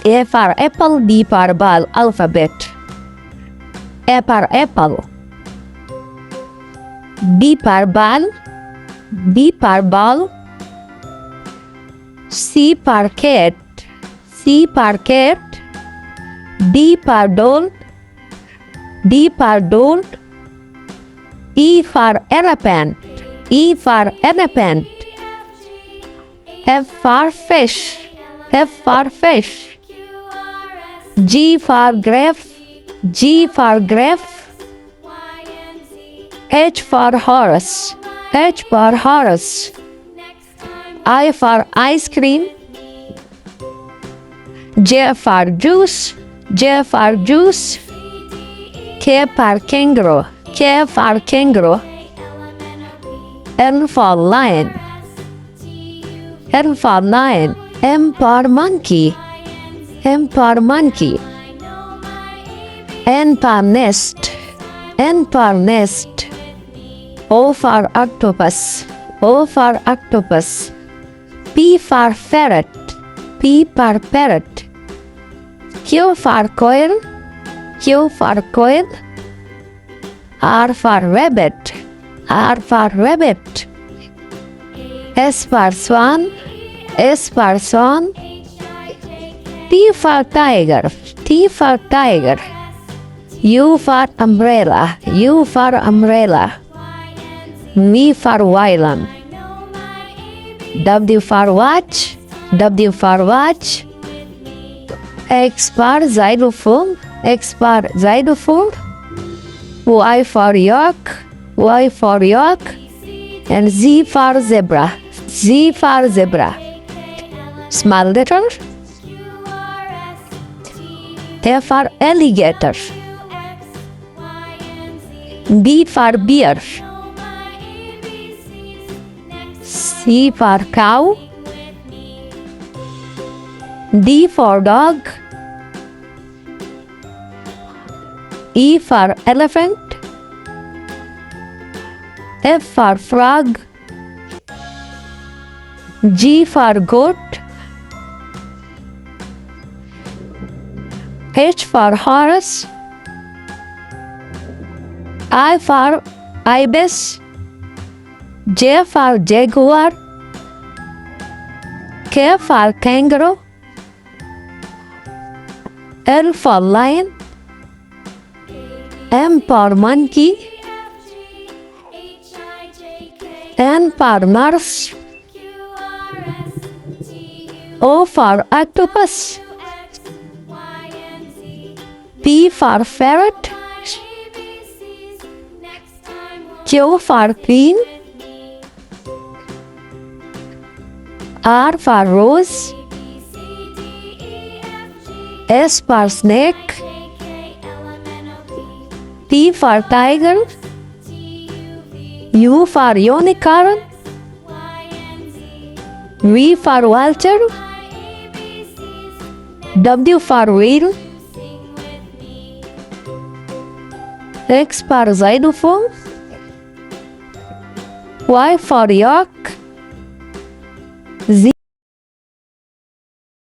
A for apple, B for ball, alphabet. A for apple. B for ball, B for ball. C for cat, C for cat. D for doll, D for doll. E for elephant, E for elephant. F for fish, F for fish. G for giraffe, G for giraffe. H for horse, H for horse. I for ice cream. J for juice, J for juice. K for kangaroo, K for kangaroo. L for lion, L for lion. M for monkey, M for monkey. N for nest, N for nest. O for octopus, O for octopus. P for parrot, P for parrot. Q for quail, Q for quail. R for rabbit, R for rabbit. S for swan, S for swan. T for tiger, T for tiger. U for umbrella, U for umbrella. V for violin. W for watch, W for watch. X for xylophone, X for xylophone. Y for yak, Y for yak. And Z for zebra, Z for zebra. Small letter. A for alligator. B for bear. C for cow. D for dog. E for elephant. F for frog. G for goat. H for horse. I for ibis. J for jaguar. K for kangaroo. L for lion. M for monkey. N for nurse. O for octopus. P for parrot. Q for queen. R for rose. S for snake. T for tiger. U for unicorn. V for vulture. W for whale. X for xylophone. Y for yak.